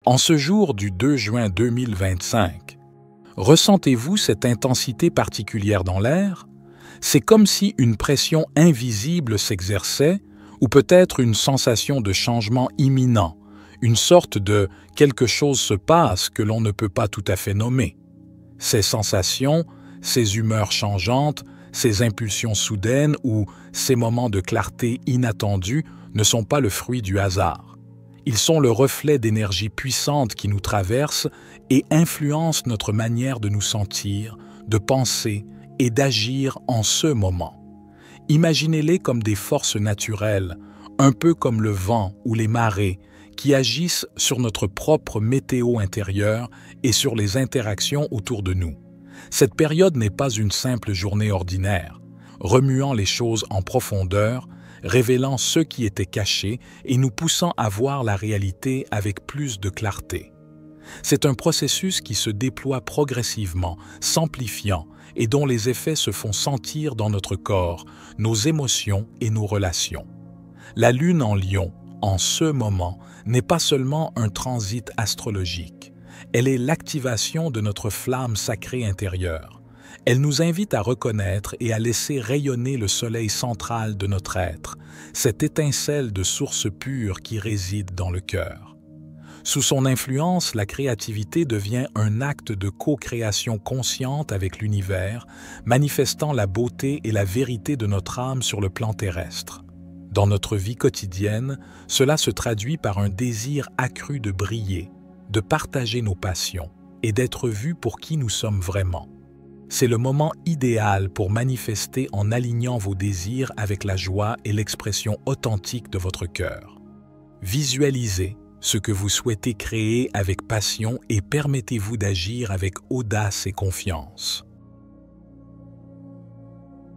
En ce jour du 2 juin 2025, ressentez-vous cette intensité particulière dans l'air? C'est comme si une pression invisible s'exerçait, ou peut-être une sensation de changement imminent, une sorte de « quelque chose se passe » que l'on ne peut pas tout à fait nommer. Ces sensations, ces humeurs changeantes, ces impulsions soudaines ou ces moments de clarté inattendus ne sont pas le fruit du hasard. Ils sont le reflet d'énergies puissantes qui nous traversent et influencent notre manière de nous sentir, de penser et d'agir en ce moment. Imaginez-les comme des forces naturelles, un peu comme le vent ou les marées, qui agissent sur notre propre météo intérieure et sur les interactions autour de nous. Cette période n'est pas une simple journée ordinaire, remuant les choses en profondeur, révélant ce qui était caché et nous poussant à voir la réalité avec plus de clarté. C'est un processus qui se déploie progressivement, s'amplifiant et dont les effets se font sentir dans notre corps, nos émotions et nos relations. La Lune en Lion, en ce moment, n'est pas seulement un transit astrologique. Elle est l'activation de notre flamme sacrée intérieure. Elle nous invite à reconnaître et à laisser rayonner le soleil central de notre être, cette étincelle de source pure qui réside dans le cœur. Sous son influence, la créativité devient un acte de co-création consciente avec l'univers, manifestant la beauté et la vérité de notre âme sur le plan terrestre. Dans notre vie quotidienne, cela se traduit par un désir accru de briller, de partager nos passions et d'être vus pour qui nous sommes vraiment. C'est le moment idéal pour manifester en alignant vos désirs avec la joie et l'expression authentique de votre cœur. Visualisez ce que vous souhaitez créer avec passion et permettez-vous d'agir avec audace et confiance.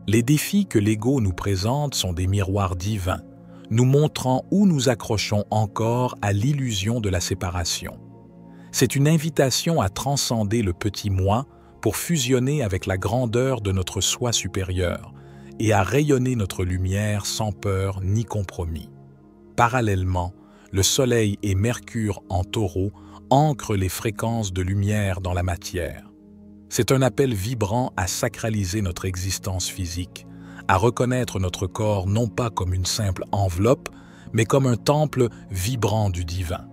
Les défis que l'ego nous présente sont des miroirs divins, nous montrant où nous accrochons encore à l'illusion de la séparation. C'est une invitation à transcender le petit moi pour fusionner avec la grandeur de notre soi supérieur et à rayonner notre lumière sans peur ni compromis. Parallèlement, le Soleil et Mercure en Taureau ancrent les fréquences de lumière dans la matière. C'est un appel vibrant à sacraliser notre existence physique, à reconnaître notre corps non pas comme une simple enveloppe, mais comme un temple vibrant du divin.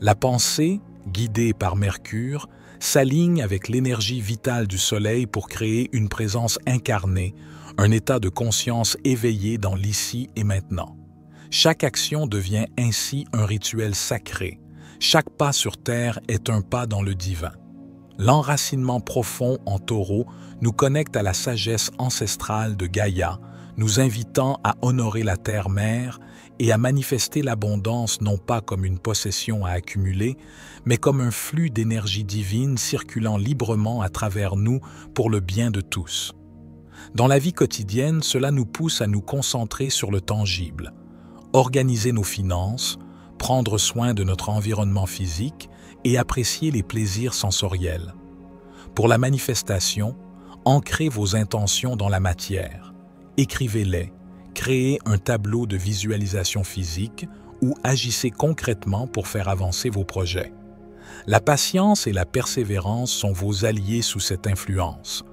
La pensée, guidée par Mercure, s'aligne avec l'énergie vitale du Soleil pour créer une présence incarnée, un état de conscience éveillé dans l'ici et maintenant. Chaque action devient ainsi un rituel sacré. Chaque pas sur terre est un pas dans le divin. L'enracinement profond en Taureau nous connecte à la sagesse ancestrale de Gaïa, nous invitant à honorer la terre-mère et à manifester l'abondance non pas comme une possession à accumuler, mais comme un flux d'énergie divine circulant librement à travers nous pour le bien de tous. Dans la vie quotidienne, cela nous pousse à nous concentrer sur le tangible, organiser nos finances, prendre soin de notre environnement physique et apprécier les plaisirs sensoriels. Pour la manifestation, ancrez vos intentions dans la matière, écrivez-les, créez un tableau de visualisation physique ou agissez concrètement pour faire avancer vos projets. La patience et la persévérance sont vos alliés sous cette influence.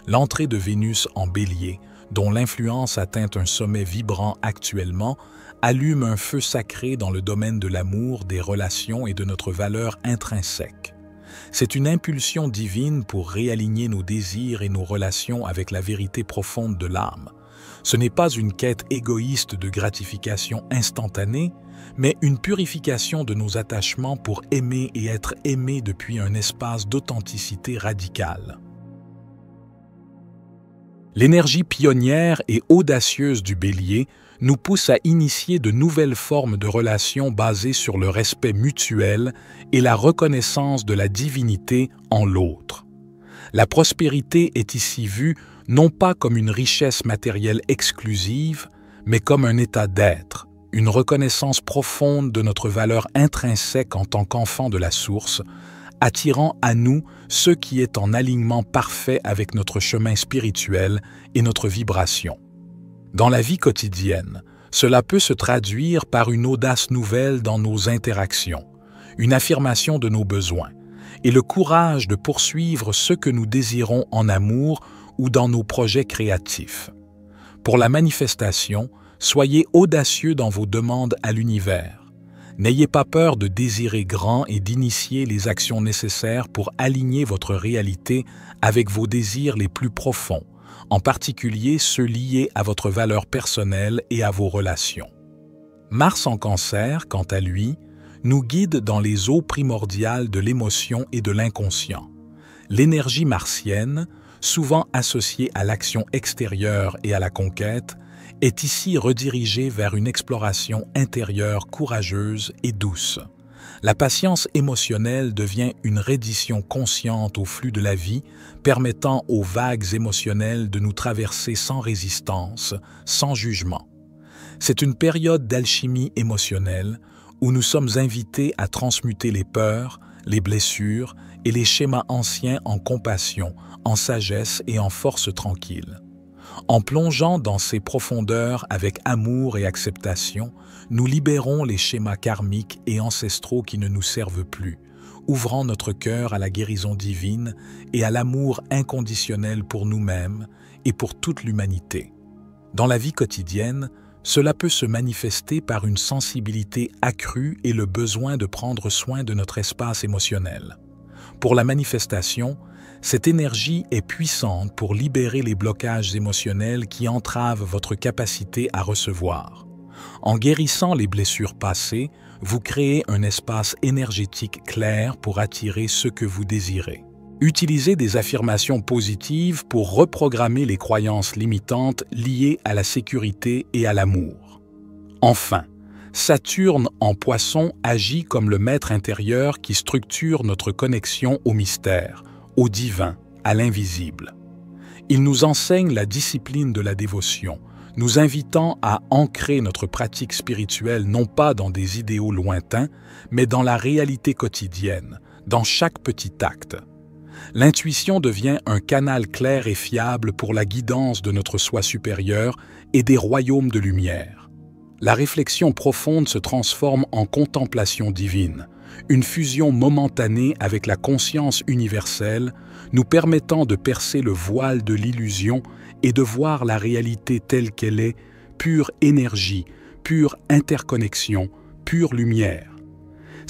L'entrée de Vénus en Bélier, dont l'influence atteint un sommet vibrant actuellement, allume un feu sacré dans le domaine de l'amour, des relations et de notre valeur intrinsèque. C'est une impulsion divine pour réaligner nos désirs et nos relations avec la vérité profonde de l'âme. Ce n'est pas une quête égoïste de gratification instantanée, mais une purification de nos attachements pour aimer et être aimé depuis un espace d'authenticité radicale. L'énergie pionnière et audacieuse du Bélier nous pousse à initier de nouvelles formes de relations basées sur le respect mutuel et la reconnaissance de la divinité en l'autre. La prospérité est ici vue non pas comme une richesse matérielle exclusive, mais comme un état d'être, une reconnaissance profonde de notre valeur intrinsèque en tant qu'enfant de la source, attirant à nous ce qui est en alignement parfait avec notre chemin spirituel et notre vibration. Dans la vie quotidienne, cela peut se traduire par une audace nouvelle dans nos interactions, une affirmation de nos besoins, et le courage de poursuivre ce que nous désirons en amour ou dans nos projets créatifs. Pour la manifestation, soyez audacieux dans vos demandes à l'univers. N'ayez pas peur de désirer grand et d'initier les actions nécessaires pour aligner votre réalité avec vos désirs les plus profonds, en particulier ceux liés à votre valeur personnelle et à vos relations. Mars en Cancer, quant à lui, nous guide dans les eaux primordiales de l'émotion et de l'inconscient. L'énergie martienne, souvent associée à l'action extérieure et à la conquête, est ici redirigée vers une exploration intérieure courageuse et douce. La patience émotionnelle devient une reddition consciente au flux de la vie, permettant aux vagues émotionnelles de nous traverser sans résistance, sans jugement. C'est une période d'alchimie émotionnelle où nous sommes invités à transmuter les peurs, les blessures et les schémas anciens en compassion, en sagesse et en force tranquille. En plongeant dans ces profondeurs avec amour et acceptation, nous libérons les schémas karmiques et ancestraux qui ne nous servent plus, ouvrant notre cœur à la guérison divine et à l'amour inconditionnel pour nous-mêmes et pour toute l'humanité. Dans la vie quotidienne, cela peut se manifester par une sensibilité accrue et le besoin de prendre soin de notre espace émotionnel. Pour la manifestation, cette énergie est puissante pour libérer les blocages émotionnels qui entravent votre capacité à recevoir. En guérissant les blessures passées, vous créez un espace énergétique clair pour attirer ce que vous désirez. Utilisez des affirmations positives pour reprogrammer les croyances limitantes liées à la sécurité et à l'amour. Enfin, Saturne en Poisson agit comme le maître intérieur qui structure notre connexion au mystère, au divin, à l'invisible. Il nous enseigne la discipline de la dévotion, nous invitant à ancrer notre pratique spirituelle non pas dans des idéaux lointains, mais dans la réalité quotidienne, dans chaque petit acte. L'intuition devient un canal clair et fiable pour la guidance de notre soi supérieur et des royaumes de lumière. La réflexion profonde se transforme en contemplation divine, une fusion momentanée avec la conscience universelle, nous permettant de percer le voile de l'illusion et de voir la réalité telle qu'elle est, pure énergie, pure interconnexion, pure lumière.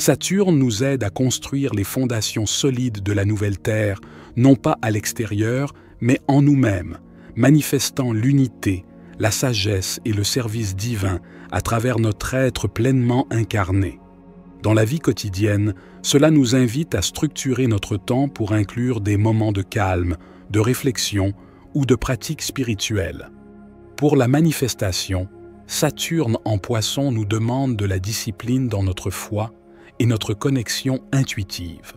Saturne nous aide à construire les fondations solides de la nouvelle Terre, non pas à l'extérieur, mais en nous-mêmes, manifestant l'unité, la sagesse et le service divin à travers notre être pleinement incarné. Dans la vie quotidienne, cela nous invite à structurer notre temps pour inclure des moments de calme, de réflexion ou de pratique spirituelle. Pour la manifestation, Saturne en Poisson nous demande de la discipline dans notre foi et notre connexion intuitive.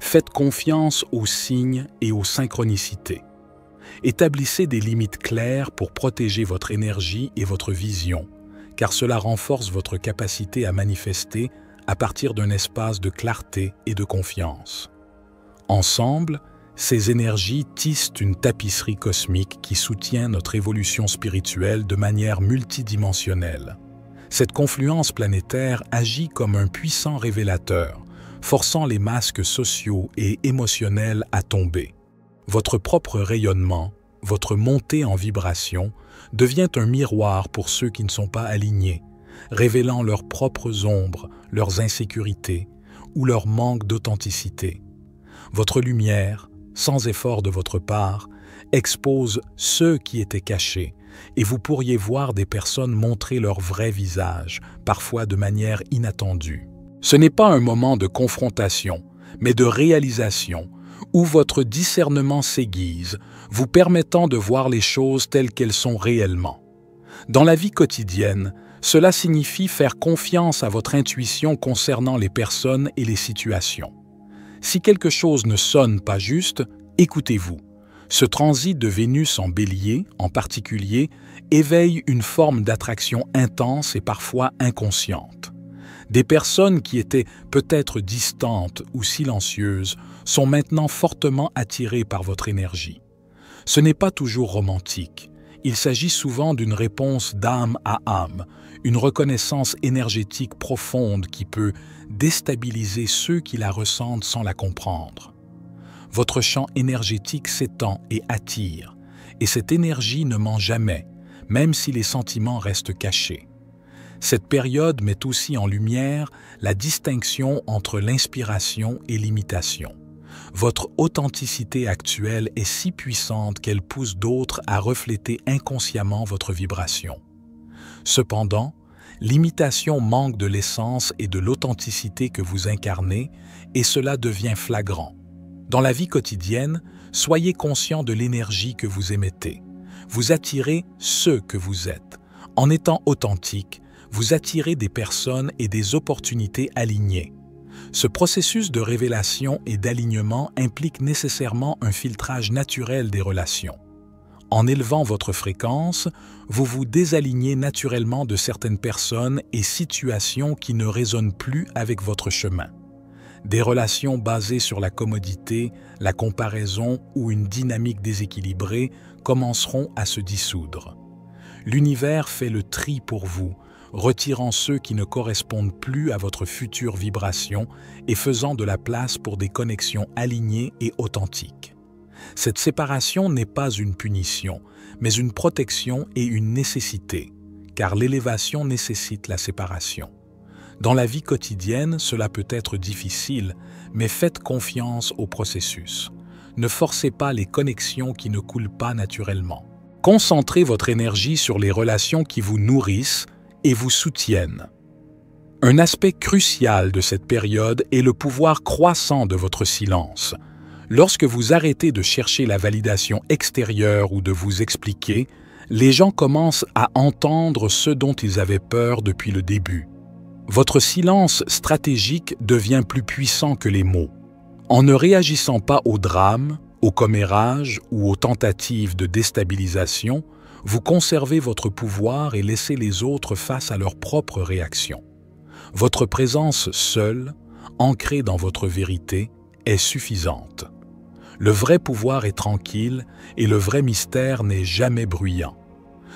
Faites confiance aux signes et aux synchronicités. Établissez des limites claires pour protéger votre énergie et votre vision, car cela renforce votre capacité à manifester à partir d'un espace de clarté et de confiance. Ensemble, ces énergies tissent une tapisserie cosmique qui soutient notre évolution spirituelle de manière multidimensionnelle. Cette confluence planétaire agit comme un puissant révélateur, forçant les masques sociaux et émotionnels à tomber. Votre propre rayonnement, votre montée en vibration, devient un miroir pour ceux qui ne sont pas alignés, révélant leurs propres ombres, leurs insécurités ou leur manque d'authenticité. Votre lumière, sans effort de votre part, expose ceux qui étaient cachés, et vous pourriez voir des personnes montrer leur vrai visage, parfois de manière inattendue. Ce n'est pas un moment de confrontation, mais de réalisation, où votre discernement s'aiguise, vous permettant de voir les choses telles qu'elles sont réellement. Dans la vie quotidienne, cela signifie faire confiance à votre intuition concernant les personnes et les situations. Si quelque chose ne sonne pas juste, écoutez-vous. Ce transit de Vénus en Bélier, en particulier, éveille une forme d'attraction intense et parfois inconsciente. Des personnes qui étaient peut-être distantes ou silencieuses sont maintenant fortement attirées par votre énergie. Ce n'est pas toujours romantique. Il s'agit souvent d'une réponse d'âme à âme, une reconnaissance énergétique profonde qui peut déstabiliser ceux qui la ressentent sans la comprendre. Votre champ énergétique s'étend et attire, et cette énergie ne ment jamais, même si les sentiments restent cachés. Cette période met aussi en lumière la distinction entre l'inspiration et l'imitation. Votre authenticité actuelle est si puissante qu'elle pousse d'autres à refléter inconsciemment votre vibration. Cependant, l'imitation manque de l'essence et de l'authenticité que vous incarnez, et cela devient flagrant. Dans la vie quotidienne, soyez conscient de l'énergie que vous émettez. Vous attirez ce que vous êtes. En étant authentique, vous attirez des personnes et des opportunités alignées. Ce processus de révélation et d'alignement implique nécessairement un filtrage naturel des relations. En élevant votre fréquence, vous vous désalignez naturellement de certaines personnes et situations qui ne résonnent plus avec votre chemin. Des relations basées sur la commodité, la comparaison ou une dynamique déséquilibrée commenceront à se dissoudre. L'univers fait le tri pour vous, retirant ceux qui ne correspondent plus à votre future vibration et faisant de la place pour des connexions alignées et authentiques. Cette séparation n'est pas une punition, mais une protection et une nécessité, car l'élévation nécessite la séparation. Dans la vie quotidienne, cela peut être difficile, mais faites confiance au processus. Ne forcez pas les connexions qui ne coulent pas naturellement. Concentrez votre énergie sur les relations qui vous nourrissent et vous soutiennent. Un aspect crucial de cette période est le pouvoir croissant de votre silence. Lorsque vous arrêtez de chercher la validation extérieure ou de vous expliquer, les gens commencent à entendre ce dont ils avaient peur depuis le début. Votre silence stratégique devient plus puissant que les mots. En ne réagissant pas au drame, aux commérages ou aux tentatives de déstabilisation, vous conservez votre pouvoir et laissez les autres face à leurs propres réactions. Votre présence seule, ancrée dans votre vérité, est suffisante. Le vrai pouvoir est tranquille et le vrai mystère n'est jamais bruyant.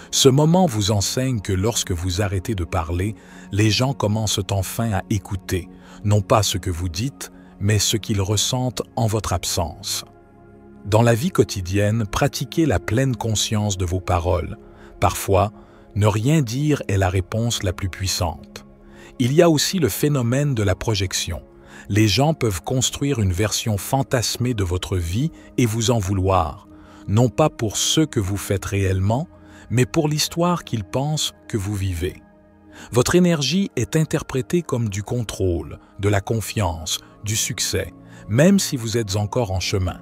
Ce moment vous enseigne que lorsque vous arrêtez de parler, les gens commencent enfin à écouter, non pas ce que vous dites, mais ce qu'ils ressentent en votre absence. Dans la vie quotidienne, pratiquez la pleine conscience de vos paroles. Parfois, ne rien dire est la réponse la plus puissante. Il y a aussi le phénomène de la projection. Les gens peuvent construire une version fantasmée de votre vie et vous en vouloir, non pas pour ce que vous faites réellement, mais pour l'histoire qu'ils pensent que vous vivez. Votre énergie est interprétée comme du contrôle, de la confiance, du succès, même si vous êtes encore en chemin.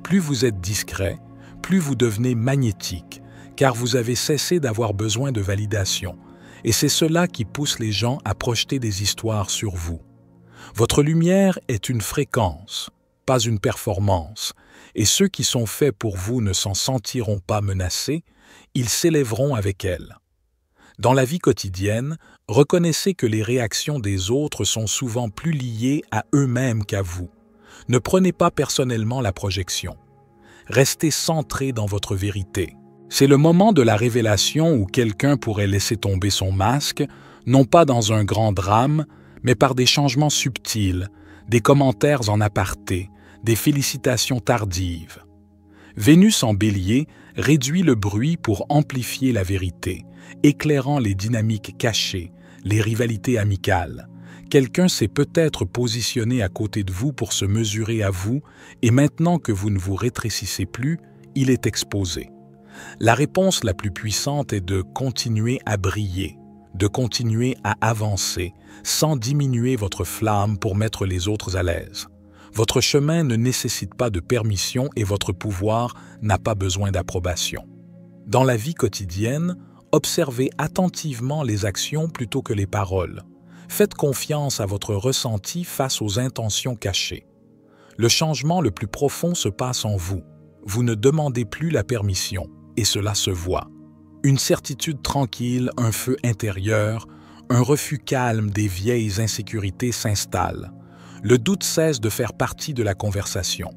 Plus vous êtes discret, plus vous devenez magnétique, car vous avez cessé d'avoir besoin de validation, et c'est cela qui pousse les gens à projeter des histoires sur vous. Votre lumière est une fréquence, pas une performance, et ceux qui sont faits pour vous ne s'en sentiront pas menacés, ils s'élèveront avec elle. Dans la vie quotidienne, reconnaissez que les réactions des autres sont souvent plus liées à eux-mêmes qu'à vous. Ne prenez pas personnellement la projection. Restez centré dans votre vérité. C'est le moment de la révélation où quelqu'un pourrait laisser tomber son masque, non pas dans un grand drame, mais par des changements subtils, des commentaires en aparté, des félicitations tardives. Vénus en Bélier réduit le bruit pour amplifier la vérité, éclairant les dynamiques cachées, les rivalités amicales. Quelqu'un s'est peut-être positionné à côté de vous pour se mesurer à vous, et maintenant que vous ne vous rétrécissez plus, il est exposé. La réponse la plus puissante est de continuer à briller, de continuer à avancer, sans diminuer votre flamme pour mettre les autres à l'aise. Votre chemin ne nécessite pas de permission et votre pouvoir n'a pas besoin d'approbation. Dans la vie quotidienne, observez attentivement les actions plutôt que les paroles. Faites confiance à votre ressenti face aux intentions cachées. Le changement le plus profond se passe en vous. Vous ne demandez plus la permission, et cela se voit. Une certitude tranquille, un feu intérieur, un refus calme des vieilles insécurités s'installe. Le doute cesse de faire partie de la conversation.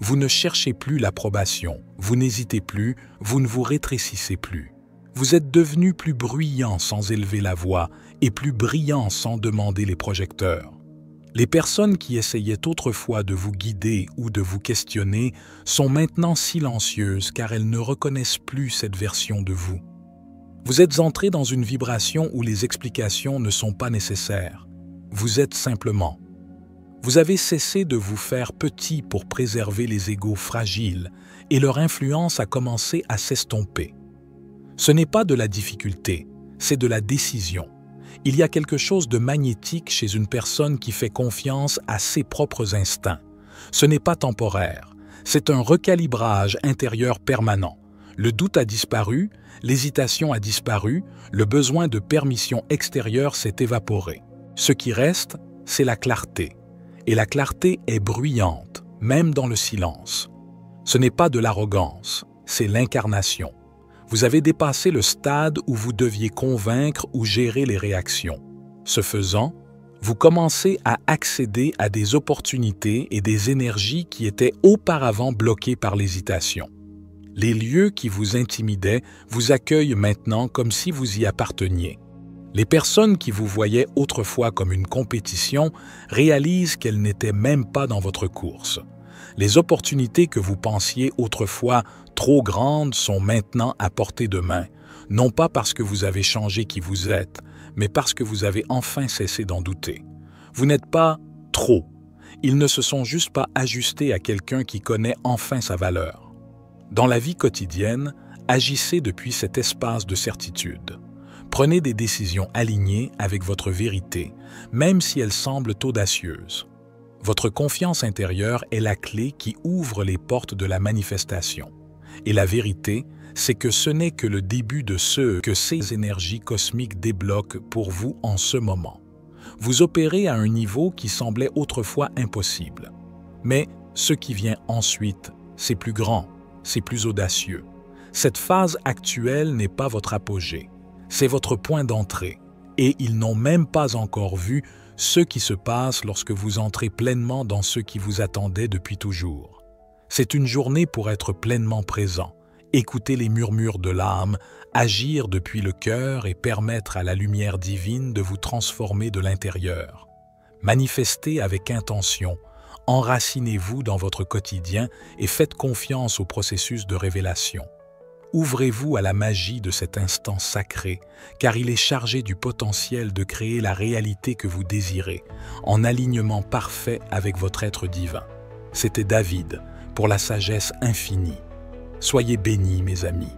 Vous ne cherchez plus l'approbation, vous n'hésitez plus, vous ne vous rétrécissez plus. Vous êtes devenu plus bruyant sans élever la voix et plus brillant sans demander les projecteurs. Les personnes qui essayaient autrefois de vous guider ou de vous questionner sont maintenant silencieuses car elles ne reconnaissent plus cette version de vous. Vous êtes entré dans une vibration où les explications ne sont pas nécessaires. Vous êtes simplement. Vous avez cessé de vous faire petit pour préserver les égos fragiles et leur influence a commencé à s'estomper. Ce n'est pas de la difficulté, c'est de la décision. Il y a quelque chose de magnétique chez une personne qui fait confiance à ses propres instincts. Ce n'est pas temporaire, c'est un recalibrage intérieur permanent. Le doute a disparu, l'hésitation a disparu, le besoin de permission extérieure s'est évaporé. Ce qui reste, c'est la clarté. Et la clarté est bruyante, même dans le silence. Ce n'est pas de l'arrogance, c'est l'incarnation. Vous avez dépassé le stade où vous deviez convaincre ou gérer les réactions. Ce faisant, vous commencez à accéder à des opportunités et des énergies qui étaient auparavant bloquées par l'hésitation. Les lieux qui vous intimidaient vous accueillent maintenant comme si vous y apparteniez. Les personnes qui vous voyaient autrefois comme une compétition réalisent qu'elles n'étaient même pas dans votre course. Les opportunités que vous pensiez autrefois trop grandes sont maintenant à portée de main, non pas parce que vous avez changé qui vous êtes, mais parce que vous avez enfin cessé d'en douter. Vous n'êtes pas trop. Ils ne se sont juste pas ajustés à quelqu'un qui connaît enfin sa valeur. Dans la vie quotidienne, agissez depuis cet espace de certitude. Prenez des décisions alignées avec votre vérité, même si elles semblent audacieuses. Votre confiance intérieure est la clé qui ouvre les portes de la manifestation. Et la vérité, c'est que ce n'est que le début de ce que ces énergies cosmiques débloquent pour vous en ce moment. Vous opérez à un niveau qui semblait autrefois impossible. Mais ce qui vient ensuite, c'est plus grand, c'est plus audacieux. Cette phase actuelle n'est pas votre apogée, c'est votre point d'entrée. Et ils n'ont même pas encore vu ce qui se passe lorsque vous entrez pleinement dans ce qui vous attendait depuis toujours. C'est une journée pour être pleinement présent, écouter les murmures de l'âme, agir depuis le cœur et permettre à la lumière divine de vous transformer de l'intérieur. Manifestez avec intention, enracinez-vous dans votre quotidien et faites confiance au processus de révélation. Ouvrez-vous à la magie de cet instant sacré, car il est chargé du potentiel de créer la réalité que vous désirez, en alignement parfait avec votre être divin. C'était David, pour la sagesse infinie. Soyez bénis, mes amis.